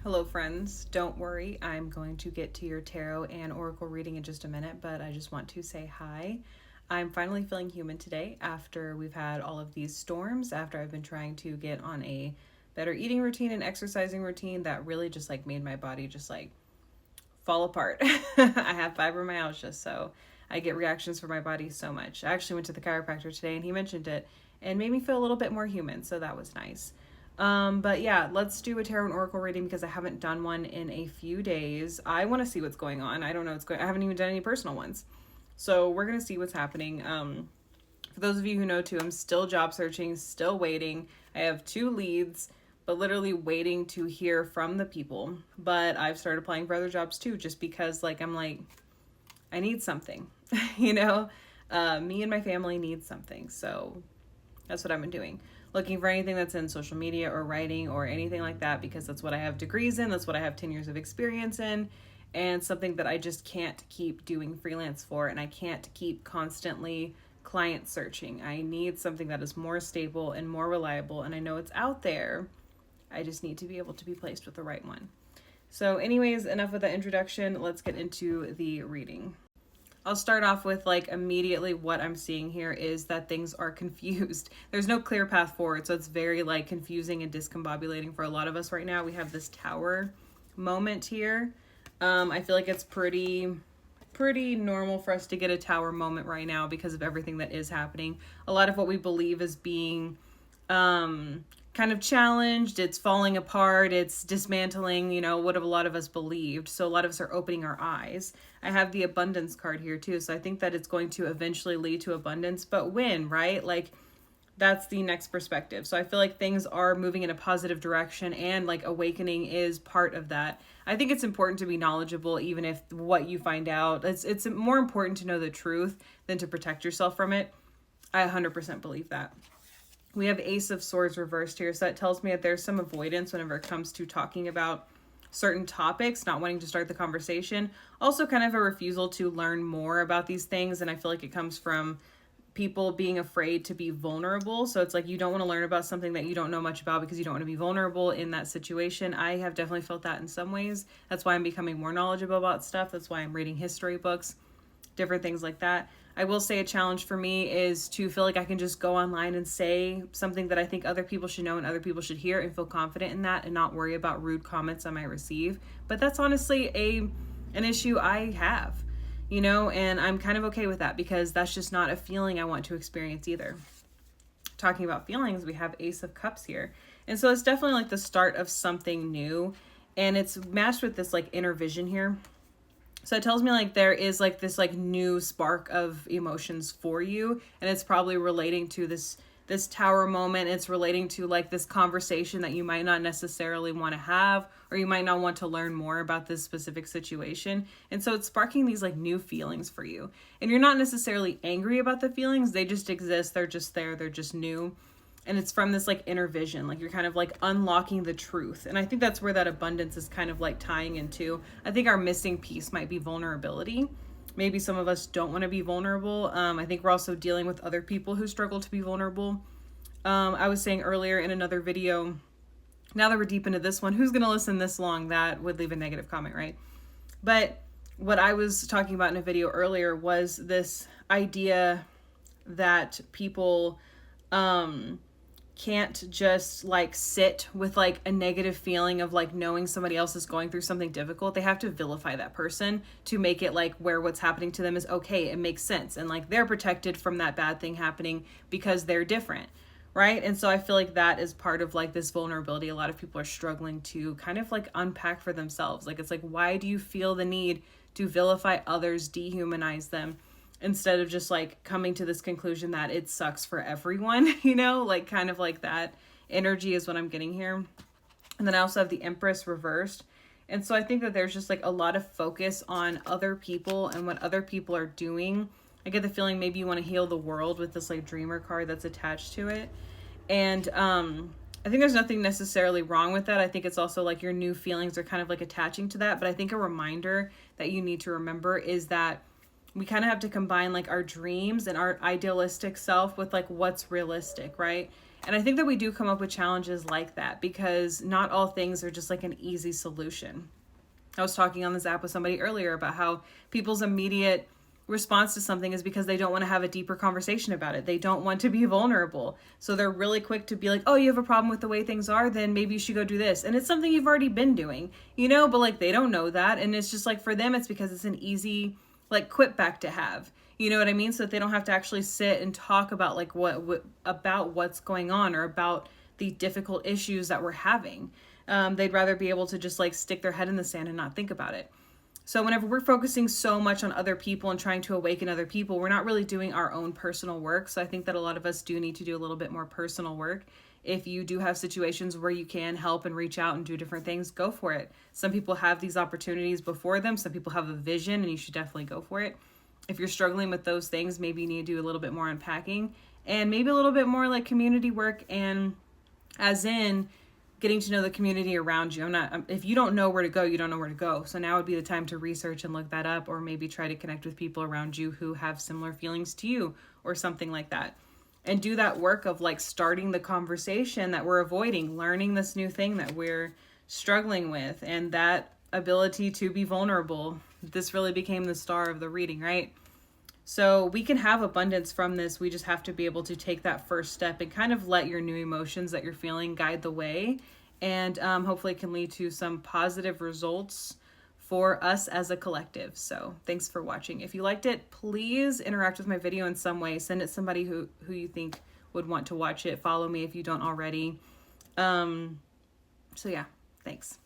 Hello, friends. Don't worry, I'm going to get to your tarot and oracle reading in just a minute, but I just want to say hi. I'm finally feeling human today after we've had all of these storms, after I've been trying to get on a better eating routine and exercising routine that really just like made my body just like fall apart. I have fibromyalgia, so I get reactions from my body so much. I actually went to the chiropractor today and he mentioned it and made me feel a little bit more human, so that was nice. But yeah, let's do a tarot and oracle reading because I haven't done one in a few days. I want to see what's going on. I don't know what's going. I haven't even done any personal ones, so we're gonna see what's happening. For those of you who know too, I'm still job searching, still waiting. I have 2 leads, but literally waiting to hear from the people. But I've started applying for other jobs too, just because I'm like, I need something, you know. Me and my family need something, so that's what I've been doing. Looking for anything that's in social media or writing or anything like that because that's what I have degrees in, that's what I have 10 years of experience in, and something that I just can't keep doing freelance for, and I can't keep constantly client searching. I need something that is more stable and more reliable, and I know it's out there. I just need to be able to be placed with the right one. So anyways, enough of the introduction. Let's get into the reading. I'll start off with immediately what I'm seeing here is that things are confused. There's no clear path forward, so it's very confusing and discombobulating for a lot of us right now. We have this tower moment here. I feel like it's pretty normal for us to get a tower moment right now because of everything that is happening. A lot of what we believe is being kind of challenged, it's falling apart, it's dismantling, what a lot of us believed. So a lot of us are opening our eyes. I have the abundance card here too. So I think that it's going to eventually lead to abundance, but when, right? That's the next perspective. So I feel like things are moving in a positive direction and awakening is part of that. I think it's important to be knowledgeable even if what you find out, it's more important to know the truth than to protect yourself from it. I 100% believe that. We have Ace of Swords reversed here, so that tells me that there's some avoidance whenever it comes to talking about certain topics, not wanting to start the conversation. Also kind of a refusal to learn more about these things, and I feel like it comes from people being afraid to be vulnerable. So it's you don't want to learn about something that you don't know much about because you don't want to be vulnerable in that situation. I have definitely felt that in some ways. That's why I'm becoming more knowledgeable about stuff. That's why I'm reading history books, different things like that. I will say a challenge for me is to feel like I can just go online and say something that I think other people should know and other people should hear and feel confident in that and not worry about rude comments I might receive. But that's honestly an issue I have, and I'm kind of okay with that because that's just not a feeling I want to experience either. Talking about feelings, we have Ace of Cups here. And so it's definitely the start of something new, and it's matched with this inner vision here. So it tells me there is this new spark of emotions for you, and it's probably relating to this tower moment. It's relating to this conversation that you might not necessarily want to have, or you might not want to learn more about this specific situation. And so it's sparking these new feelings for you. And you're not necessarily angry about the feelings, they just exist, they're just there, they're just new. And it's from this inner vision, you're kind of unlocking the truth. And I think that's where that abundance is kind of tying into. I think our missing piece might be vulnerability. Maybe some of us don't want to be vulnerable. I think we're also dealing with other people who struggle to be vulnerable. I was saying earlier in another video, now that we're deep into this one, who's going to listen this long? That would leave a negative comment, right? But what I was talking about in a video earlier was this idea that people can't just sit with a negative feeling of knowing somebody else is going through something difficult. They have to vilify that person to make it where what's happening to them is okay, it makes sense, and they're protected from that bad thing happening because they're different, right? And so I feel that is part of this vulnerability a lot of people are struggling to kind of unpack for themselves. It's why do you feel the need to vilify others, dehumanize them, instead of just coming to this conclusion that it sucks for everyone, kind of that energy is what I'm getting here. And then I also have the Empress reversed. And so I think that there's just a lot of focus on other people and what other people are doing. I get the feeling maybe you want to heal the world with this Dreamer card that's attached to it. And I think there's nothing necessarily wrong with that. I think it's also your new feelings are kind of attaching to that. But I think a reminder that you need to remember is that we kind of have to combine our dreams and our idealistic self with what's realistic, right? And I think that we do come up with challenges like that because not all things are just like an easy solution. I was talking on this app with somebody earlier about how people's immediate response to something is because they don't want to have a deeper conversation about it. They don't want to be vulnerable. So they're really quick to be like, oh, you have a problem with the way things are, then maybe you should go do this. And it's something you've already been doing, you know, but like they don't know that. And it's just like for them, it's because it's an easy like quip back to have. You know what I mean? So that they don't have to actually sit and talk about like what about what's going on or about the difficult issues that we're having. They'd rather be able to just like stick their head in the sand and not think about it. So whenever we're focusing so much on other people and trying to awaken other people, we're not really doing our own personal work. So I think that a lot of us do need to do a little bit more personal work. If you do have situations where you can help and reach out and do different things, go for it. Some people have these opportunities before them. Some people have a vision and you should definitely go for it. If you're struggling with those things, maybe you need to do a little bit more unpacking and maybe a little bit more like community work, and as in getting to know the community around you. If you don't know where to go, you don't know where to go. So now would be the time to research and look that up, or maybe try to connect with people around you who have similar feelings to you or something like that. And do that work of like starting the conversation that we're avoiding, learning this new thing that we're struggling with, and that ability to be vulnerable. This really became the star of the reading, right? So we can have abundance from this. We just have to be able to take that first step and kind of let your new emotions that you're feeling guide the way, and hopefully it can lead to some positive results for us as a collective. So thanks for watching. If you liked it, please interact with my video in some way. Send it to somebody who you think would want to watch it. Follow me if you don't already. So yeah, thanks.